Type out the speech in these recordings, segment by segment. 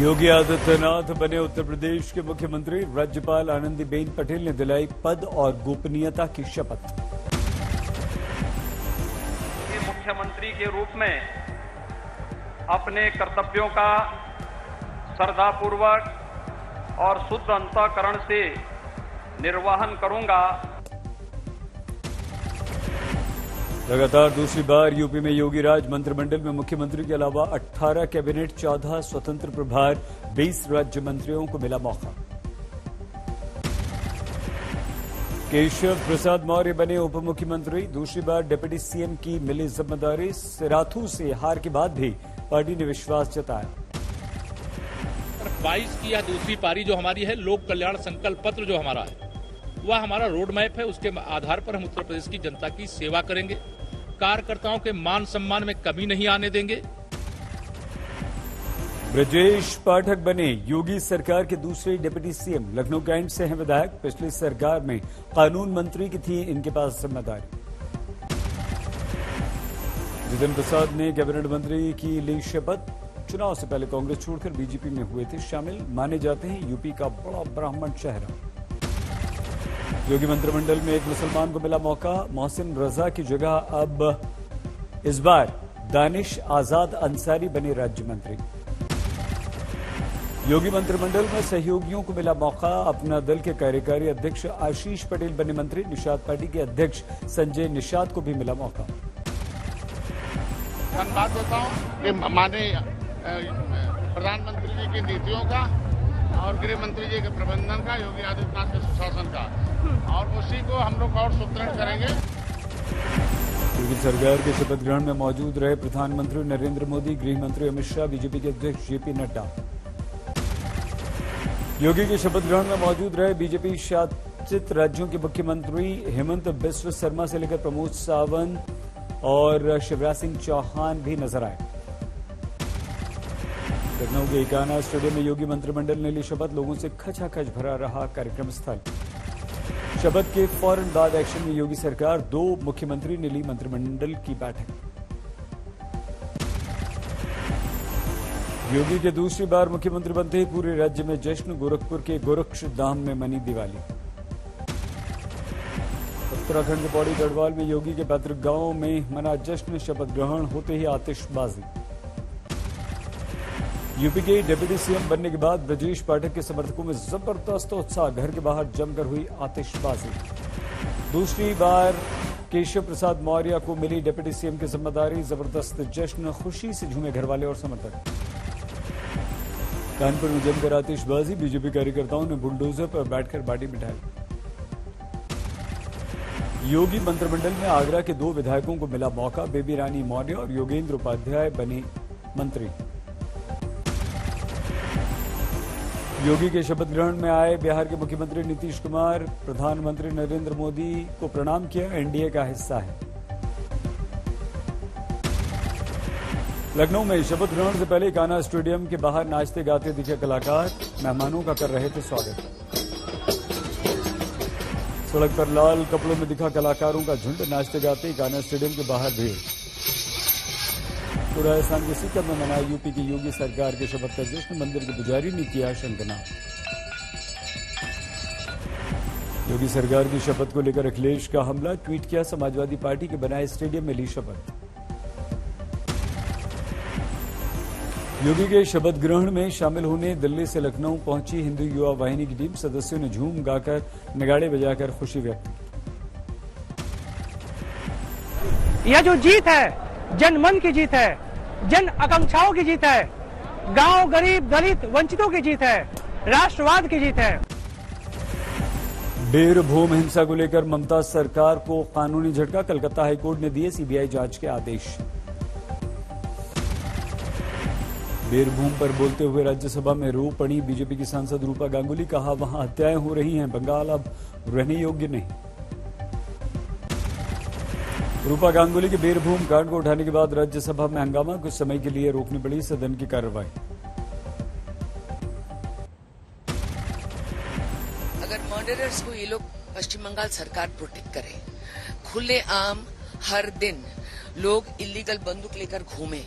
योगी आदित्यनाथ बने उत्तर प्रदेश के मुख्यमंत्री। राज्यपाल आनंदीबेन पटेल ने दिलाई पद और गोपनीयता की शपथ। मुख्यमंत्री के रूप में अपने कर्तव्यों का श्रद्धापूर्वक और शुद्ध अंतःकरण से निर्वहन करूंगा। लगातार दूसरी बार यूपी में योगी राज मंत्रिमंडल में मुख्यमंत्री के अलावा 18 कैबिनेट, 14 स्वतंत्र प्रभार, 20 राज्य मंत्रियों को मिला मौका। केशव प्रसाद मौर्य बने उप मुख्यमंत्री। दूसरी बार डिप्टी सीएम की मिली जिम्मेदारी। सिराथू से हार के बाद भी पार्टी ने विश्वास जताया। 22 की यह दूसरी पारी जो हमारी है, लोक कल्याण संकल्प पत्र जो हमारा है, वह हमारा रोड मैप है। उसके आधार पर हम उत्तर प्रदेश की जनता की सेवा करेंगे। कार्यकर्ताओं के मान सम्मान में कमी नहीं आने देंगे। ब्रजेश पाठक बने योगी सरकार के दूसरे डिप्टी सीएम। लखनऊ कैंट से हैं विधायक। पिछली सरकार में कानून मंत्री की थी इनके पास जिम्मेदारी। जितेंद्र प्रसाद ने कैबिनेट मंत्री की ली शपथ। चुनाव से पहले कांग्रेस छोड़कर बीजेपी में हुए थे शामिल। माने जाते हैं यूपी का बड़ा ब्राह्मण चेहरा। योगी मंत्रिमंडल में एक मुसलमान को मिला मौका। मोहसिन रजा की जगह अब इस बार दानिश आजाद अंसारी बने राज्य मंत्री। योगी मंत्रिमंडल में सहयोगियों को मिला मौका। अपना दल के कार्यकारी अध्यक्ष आशीष पटेल बने मंत्री। निषाद पार्टी के अध्यक्ष संजय निषाद को भी मिला मौका। धन्यवाद देता हूं कि माननीय प्रधानमंत्री जी की नीतियों का और गृह मंत्री जी के प्रबंधन का, योगी आदित्यनाथ के सुशासन का, और उसी को हम लोग और सुदृढ़ करेंगे। योगी सरकार के शपथ ग्रहण में मौजूद रहे प्रधानमंत्री नरेंद्र मोदी, गृह मंत्री अमित शाह, बीजेपी के अध्यक्ष जेपी नड्डा। योगी के शपथ ग्रहण में मौजूद रहे बीजेपी शासित राज्यों के मुख्यमंत्री। हेमंत बिस्व शर्मा से लेकर प्रमोद सावंत और शिवराज सिंह चौहान भी नजर आए। लखनऊ के इकाना स्टेडियम में योगी मंत्रिमंडल ने ली शपथ। लोगों से खचाखच भरा रहा कार्यक्रम स्थल। शपथ के फौरन बाद एक्शन में योगी सरकार। 2 मुख्यमंत्री ने ली मंत्रिमंडल की बैठक। योगी के दूसरी बार मुख्यमंत्री बनते पूरे राज्य में जश्न। गोरखपुर के गोरक्षधाम में मनी दिवाली। उत्तराखंड के पौड़ी गढ़वाल में योगी के पैतृक गांव में मना जश्न। शपथ ग्रहण होते ही आतिशबाजी। यूपी के डिप्टी सीएम बनने के बाद ब्रजेश पाठक के समर्थकों में जबरदस्त उत्साह। घर के बाहर जमकर हुई आतिशबाजी। दूसरी बार केशव प्रसाद मौर्य को मिली डिप्टी सीएम की जिम्मेदारी। जबरदस्त जश्न, खुशी से झूमे घरवाले और समर्थक। कानपुर में जमकर आतिशबाजी। बीजेपी कार्यकर्ताओं ने बुलडोजर पर बैठकर बाटी मिठाई। योगी मंत्रिमंडल में आगरा के 2 विधायकों को मिला मौका। बेबी रानी मौर्य और योगेंद्र उपाध्याय बने मंत्री। योगी के शपथ ग्रहण में आए बिहार के मुख्यमंत्री नीतीश कुमार। प्रधानमंत्री नरेंद्र मोदी को प्रणाम किया। एनडीए का हिस्सा है। लखनऊ में शपथ ग्रहण से पहले कान्हा स्टेडियम के बाहर नाचते गाते दिखे कलाकार। मेहमानों का कर रहे थे स्वागत। सड़क पर लाल कपड़ों में दिखा कलाकारों का झुंड। नाचते गाते कान्हा स्टेडियम के बाहर भीड़। पूरा राजस्थान के सीकर में मनाया यूपी की योगी सरकार के शपथ का जश्न। मंदिर के पुजारी ने किया शंखनाद। योगी सरकार की शपथ को लेकर अखिलेश का हमला। ट्वीट किया, समाजवादी पार्टी के बनाए स्टेडियम में ली शपथ। योगी के शपथ ग्रहण में शामिल होने दिल्ली से लखनऊ पहुंची हिंदू युवा वाहिनी की टीम। सदस्यों ने झूम गाकर, नगाड़े बजाकर खुशी व्यक्त की। यह जो जीत है जनमन की जीत है, जन आकांक्षाओं की जीत है, गांव, गरीब, दलित, वंचितों की जीत है, राष्ट्रवाद की जीत है। बीरभूम हिंसा को लेकर ममता सरकार को कानूनी झटका। कलकत्ता हाईकोर्ट ने दिए सीबीआई जांच के आदेश। बीरभूम पर बोलते हुए राज्यसभा में रो पड़ी बीजेपी की सांसद रूपा गांगुली। कहा, वहां हत्याएं हो रही हैं, बंगाल अब रहने योग्य नहीं। रूपा गांगुली के बीरभूम कांड को उठाने के बाद राज्यसभा में हंगामा। कुछ समय के लिए रोकनी पड़ी सदन की कार्रवाई। अगर मर्डरर्स को ये लोग पश्चिम बंगाल सरकार प्रोटेक्ट करे, खुले आम हर दिन लोग इलीगल बंदूक लेकर घूमे,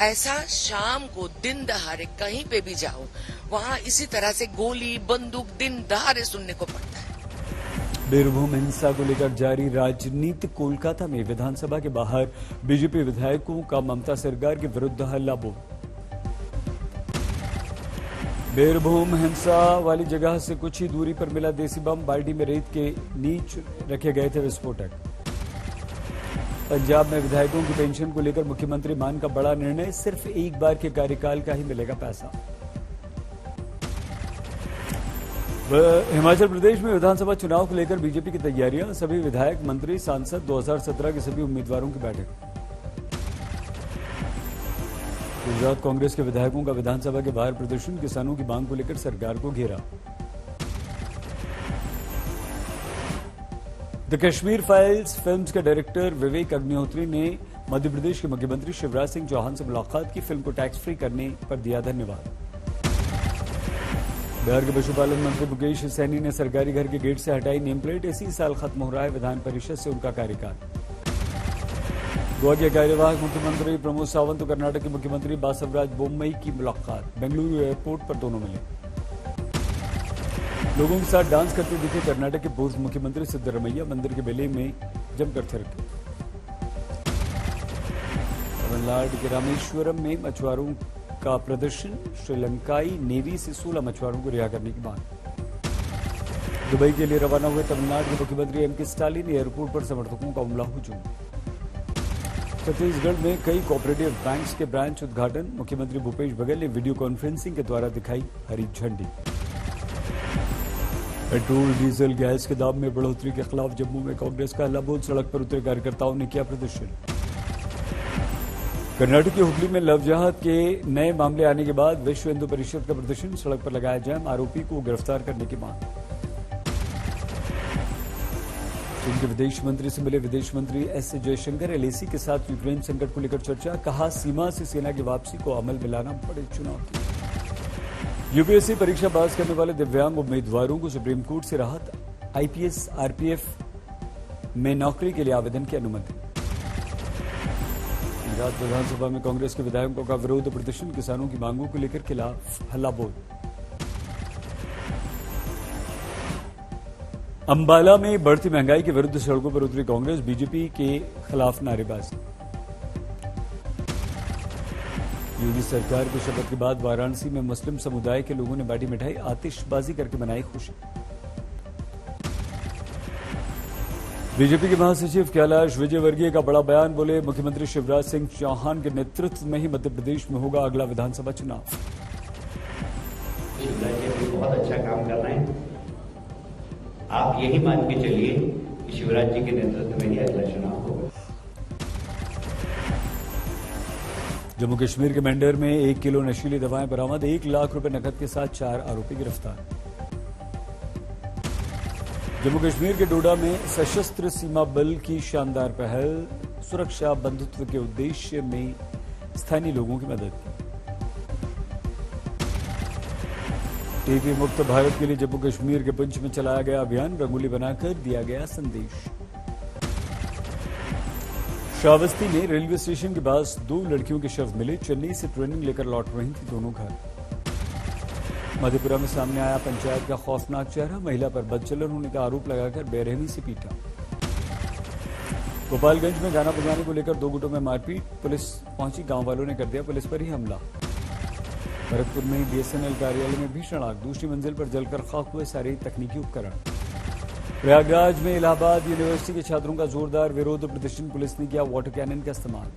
ऐसा शाम को दिन दहाड़े कहीं पे भी जाओ, वहाँ इसी तरह से गोली बंदूक दिन दहाड़े सुनने को पड़ता है। बीरभूम हिंसा को लेकर जारी राजनीति। कोलकाता में विधानसभा के बाहर बीजेपी विधायकों का ममता सरकार के विरुद्ध हल्ला बोल। बीरभूम हिंसा वाली जगह से कुछ ही दूरी पर मिला देसी बम। बाल्टी में रेत के नीच रखे गए थे विस्फोटक। पंजाब में विधायकों की पेंशन को लेकर मुख्यमंत्री मान का बड़ा निर्णय, सिर्फ एक बार के कार्यकाल का ही मिलेगा पैसा। हिमाचल प्रदेश में विधानसभा चुनाव को लेकर बीजेपी की तैयारियां। सभी विधायक मंत्री सांसद 2017 के सभी उम्मीदवारों की बैठक। गुजरात कांग्रेस के विधायकों का विधानसभा के बाहर प्रदर्शन। किसानों की मांग को लेकर सरकार को घेरा। द कश्मीर फाइल्स फिल्म्स के डायरेक्टर विवेक अग्निहोत्री ने मध्य प्रदेश के मुख्यमंत्री शिवराज सिंह चौहान से मुलाकात की। फिल्म को टैक्स फ्री करने पर दिया धन्यवाद। बिहार के पशुपालन मंत्री मुकेश सैनी ने सरकारी घर के गेट से हटाई नेम प्लेट। इसी साल खत्म हो रहा है विधान परिषद से उनका कार्यकाल। गोवा के कार्यवाहक मुख्यमंत्री प्रमोद सावंत और कर्नाटक के मुख्यमंत्री बासवराज बोम्मई की मुलाकात। बेंगलुरु एयरपोर्ट पर दोनों मिले। लोगों के साथ डांस करते दिखे कर्नाटक के पूर्व मुख्यमंत्री सिद्धरमैया। मंदिर के बेले में जमकर थिरके। तमिलनाडु के रामेश्वरम में मछुआरों का प्रदर्शन। श्रीलंकाई नेवी से 16 मछुआरों को रिहा करने की मांग। दुबई के लिए रवाना हुए तमिलनाडु के मुख्यमंत्री एम के स्टालिन। एयरपोर्ट पर समर्थकों का हमला हुजूम। छत्तीसगढ़ में कई कोऑपरेटिव बैंक्स के ब्रांच उद्घाटन। मुख्यमंत्री भूपेश बघेल ने वीडियो कॉन्फ्रेंसिंग के द्वारा दिखाई हरी झंडी। पेट्रोल डीजल गैस के दाम में बढ़ोतरी के खिलाफ जम्मू में कांग्रेस का हल्ला बोल। सड़क पर उतरे कार्यकर्ताओं ने किया प्रदर्शन। कर्नाटक की हुगली में लव जिहाद के नए मामले आने के बाद विश्व हिंदू परिषद का प्रदर्शन। सड़क पर लगाया जैम। आरोपी को गिरफ्तार करने की मांग। चीन के विदेश मंत्री से मिले विदेश मंत्री एस जयशंकर। एलएसी के साथ यूक्रेन संकट को लेकर चर्चा। कहा सीमा से सेना की वापसी को अमल में लाना बड़े चुनौती। यूपीएससी परीक्षा पास करने वाले दिव्यांग उम्मीदवारों को सुप्रीम कोर्ट से राहत। आईपीएस आरपीएफ में नौकरी के लिए आवेदन की अनुमति। गुजरात विधानसभा में कांग्रेस के विधायकों का विरोध प्रदर्शन। किसानों की मांगों को लेकर खिलाफ हल्ला बोल। अंबाला में बढ़ती महंगाई के विरुद्ध सड़कों पर उतरी कांग्रेस। बीजेपी के खिलाफ नारेबाजी। योगी सरकार की शपथ के बाद वाराणसी में मुस्लिम समुदाय के लोगों ने बांटी मिठाई। आतिशबाजी करके मनाई खुशी। बीजेपी के महासचिव कैलाश विजयवर्गीय का बड़ा बयान। बोले मुख्यमंत्री शिवराज सिंह चौहान के नेतृत्व में ही मध्य प्रदेश में होगा अगला विधानसभा चुनाव। शिवराज जी बहुत अच्छा काम कर रहे हैं। आप यही मान के चलिए कि शिवराज जी के नेतृत्व में ही अगला चुनाव होगा। जम्मू कश्मीर के मेंढर में 1 किलो नशीली दवाएं बरामद। 1 लाख रुपए नकद के साथ 4 आरोपी गिरफ्तार। जम्मू कश्मीर के डोडा में सशस्त्र सीमा बल की शानदार पहल। सुरक्षा बंधुत्व के उद्देश्य में स्थानीय लोगों की मदद की। टीबी मुक्त भारत के लिए जम्मू कश्मीर के पुंछ में चलाया गया अभियान। रंगोली बनाकर दिया गया संदेश। श्रावस्ती में रेलवे स्टेशन के पास 2 लड़कियों के शव मिले। चेन्नई से ट्रेनिंग लेकर लौट रही थी दोनों घर। मधेपुरा में सामने आया पंचायत का खौफनाक चेहरा। महिला पर बदचलन होने का आरोप लगाकर बेरहमी से पीटा। गोपालगंज में गाना बजाने को लेकर 2 गुटों में मारपीट। पुलिस पहुंची, गांव वालों ने कर दिया पुलिस पर ही हमला। भरतपुर में बीएसएनएल कार्यालय में भीषण आग। दूसरी मंजिल पर जलकर खाक हुए सारे तकनीकी उपकरण। प्रयागराज में इलाहाबाद यूनिवर्सिटी के छात्रों का जोरदार विरोध प्रदर्शन। पुलिस ने किया वाटर कैनन का इस्तेमाल।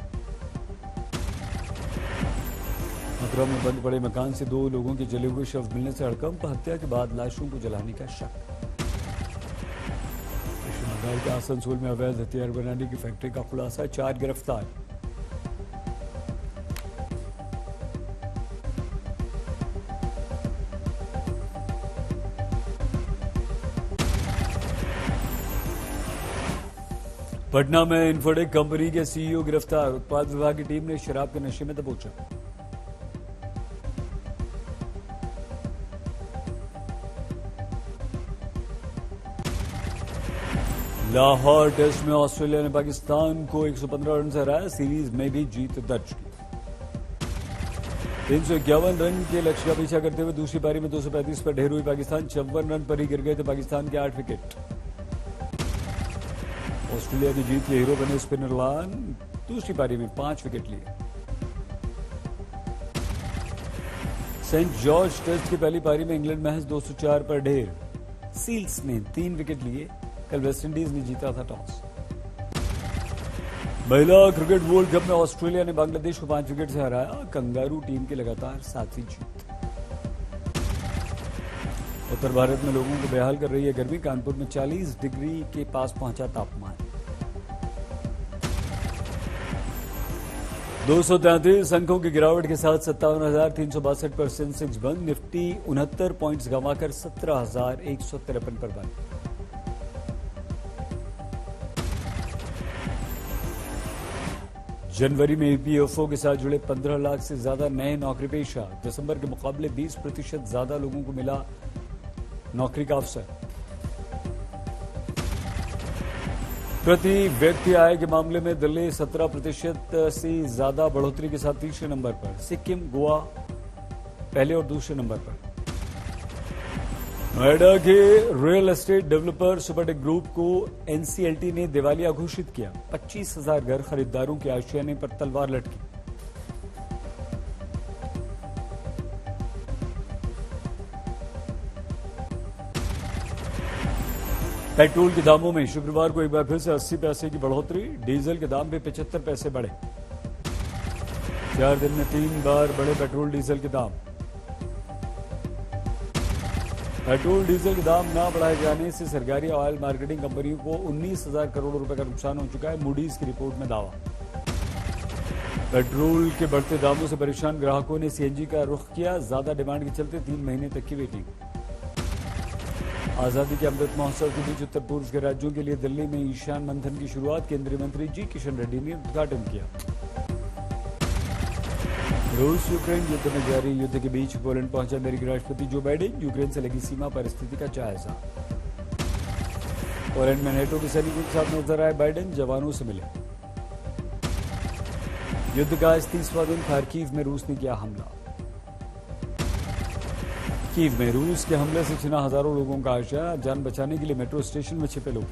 मथुरा में बंद पड़े मकान से 2 लोगों के जले हुए शव मिलने से हड़कंप। हत्या के बाद लाशों को जलाने का शक। पश्चिम बंगाल के आसनसोल में अवैध हथियार बनाने की फैक्ट्री का खुलासा। 4 गिरफ्तार। पटना में इन्फोटेक कंपनी के सीईओ गिरफ्तार। उत्पाद विभाग की टीम ने शराब के नशे में दबोचा। लाहौर टेस्ट में ऑस्ट्रेलिया ने पाकिस्तान को 115 रन से हराया। सीरीज में भी जीत दर्ज की। 351 रन के लक्ष्य का पीछा करते हुए दूसरी पारी में 235 पर ढेर हुई पाकिस्तान। 54 रन पर ही गिर गए थे पाकिस्तान के 8 विकेट। ऑस्ट्रेलिया की जीत के हीरो बने स्पिनर लान, दूसरी पारी में 5 विकेट लिए। सेंट जॉर्ज टेस्ट की पहली पारी में इंग्लैंड महज 204 पर ढेर। सील्स ने 3 विकेट लिए। कल वेस्टइंडीज ने जीता था टॉस। महिला क्रिकेट वर्ल्ड कप में ऑस्ट्रेलिया ने बांग्लादेश को 5 विकेट से हराया। कंगारू टीम की लगातार 7वीं जीत। उत्तर भारत में लोगों को बेहाल कर रही है गर्मी। कानपुर में 40 डिग्री के पास पहुंचा तापमान। 233 अंकों की गिरावट के साथ 57,362 पर सेंसेक्स बंद। निफ्टी 69 पॉइंट्स गंवाकर 17,153 पर बंद। जनवरी में ईपीएफओ के साथ जुड़े 15 लाख से ज्यादा नए नौकरी पेशा। दिसंबर के मुकाबले 20% ज्यादा लोगों को मिला नौकरी का अवसर। प्रति व्यक्ति आय के मामले में दिल्ली 17% से ज्यादा बढ़ोतरी के साथ तीसरे नंबर पर। सिक्किम, गोवा पहले और दूसरे नंबर पर। नोएडा के real estate developer Supertech group को एनसीएलटी ने दिवालिया घोषित किया। 25,000 घर खरीदारों के आशियाने पर तलवार लटकी। पेट्रोल के दामों में शुक्रवार को एक बार फिर से 80 पैसे की बढ़ोतरी। डीजल के दाम में 75 पैसे बढ़े। 4 दिन में 3 बार बढ़े पेट्रोल डीजल के दाम। पेट्रोल डीजल के दाम न बढ़ाए जाने से सरकारी ऑयल मार्केटिंग कंपनियों को 19,000 करोड़ रुपए का नुकसान हो चुका है। मूडीज की रिपोर्ट में दावा। पेट्रोल के बढ़ते दामों से परेशान ग्राहकों ने सीएनजी का रुख किया। ज्यादा डिमांड के चलते 3 महीने तक की वेटिंग। आजादी के अमृत महोत्सव के बीच उत्तर पूर्व के राज्यों के लिए दिल्ली में ईशान मंथन की शुरुआत। केंद्रीय मंत्री जी किशन रेड्डी ने उद्घाटन किया। रूस यूक्रेन युद्ध में जारी युद्ध के बीच पोलैंड पहुंचे अमेरिकी राष्ट्रपति जो बाइडेन। यूक्रेन से लगी सीमा पर स्थिति का जायजा। पोलैंड में नेटो के सैनिकों के साथ नजर आए बाइडेन। जवानों से मिले। युद्ध का 30वां दिन। खार्किव में रूस ने किया हमला। कीव में रूस के हमले से छिना हजारों लोगों का आशा। जान बचाने के लिए मेट्रो स्टेशन में छिपे लोग।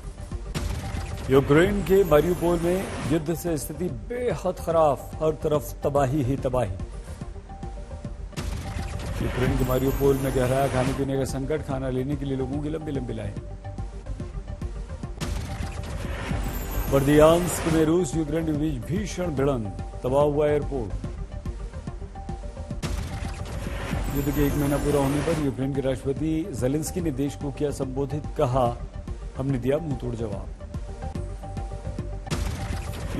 यूक्रेन के मारियुपोल में युद्ध से स्थिति बेहद खराब। हर तरफ तबाही ही तबाही। यूक्रेन के मारियुपोल में गहराया खाने पीने का संकट। खाना लेने के लिए लोगों की लंबी लंबी लाइन। बर्दियांस्क में रूस यूक्रेन के बीच भीषण भिड़ंत। तबाह हुआ एयरपोर्ट। युद्ध के 1 महीना पूरा होने पर यूक्रेन के राष्ट्रपति ज़ेलेंस्की ने देश को किया संबोधित। कहा, हमने दिया मुंहतोड़ जवाब।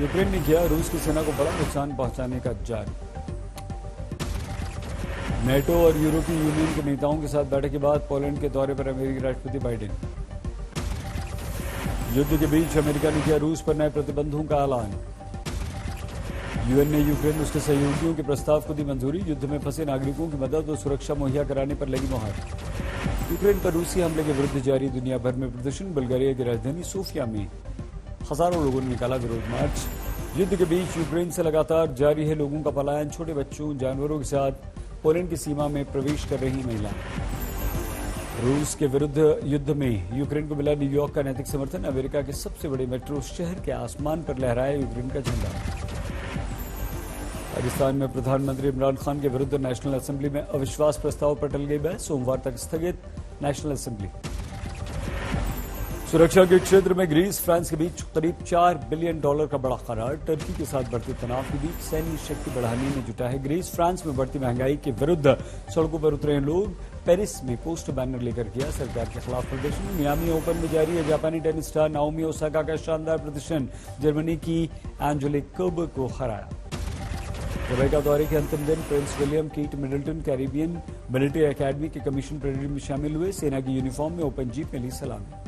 यूक्रेन ने किया रूस की सेना को बड़ा नुकसान पहुंचाने का जारी। नेटो और यूरोपीय यूनियन के नेताओं के साथ बैठक के बाद पोलैंड के दौरे पर अमेरिकी राष्ट्रपति बाइडेन। युद्ध के बीच अमेरिका ने किया रूस पर नए प्रतिबंधों का ऐलान। यूएन ने यूक्रेन उसके सहयोगियों के प्रस्ताव को दी मंजूरी। युद्ध में फंसे नागरिकों की मदद और सुरक्षा मुहैया कराने पर लगी मुहर। यूक्रेन पर रूसी हमले के विरुद्ध जारी दुनिया भर में प्रदर्शन। बुल्गारिया की राजधानी सोफिया में हजारों लोगों ने निकाला विरोध मार्च। युद्ध के बीच यूक्रेन से लगातार जारी है लोगों का पलायन। छोटे बच्चों, जानवरों के साथ पोलैंड की सीमा में प्रवेश कर रही महिला। रूस के विरुद्ध युद्ध में यूक्रेन को मिला न्यूयॉर्क का नैतिक समर्थन। अमेरिका के सबसे बड़े मेट्रो शहर के आसमान पर लहराया यूक्रेन का झंडा। पाकिस्तान में प्रधानमंत्री इमरान खान के विरुद्ध नेशनल असेंबली में अविश्वास प्रस्ताव पर टल गई बहस। सोमवार तक स्थगित नेशनल असेंबली। सुरक्षा के क्षेत्र में ग्रीस फ्रांस के बीच करीब $4 बिलियन का बड़ा करार। टर्की के साथ बढ़ते तनाव के बीच सैन्य शक्ति बढ़ाने में जुटा है ग्रीस। फ्रांस में बढ़ती महंगाई के विरुद्ध सड़कों पर उतरे हैं लोग। पेरिस में पोस्टर बैनर लेकर किया सरकार के खिलाफ प्रदर्शन। मियामी ओपन में जारी है जापानी टेनिस स्टार नाओमी ओसाका का शानदार प्रदर्शन। जर्मनी की एंजेलिक कर्बर को हराया। जमैका दौरे के अंतिम दिन प्रिंस विलियम कीट मिडल्टन कैरिबियन मिलिट्री एकेडमी के कमीशन परेड में शामिल हुए। सेना की यूनिफॉर्म में ओपन जीप में ली सलामी।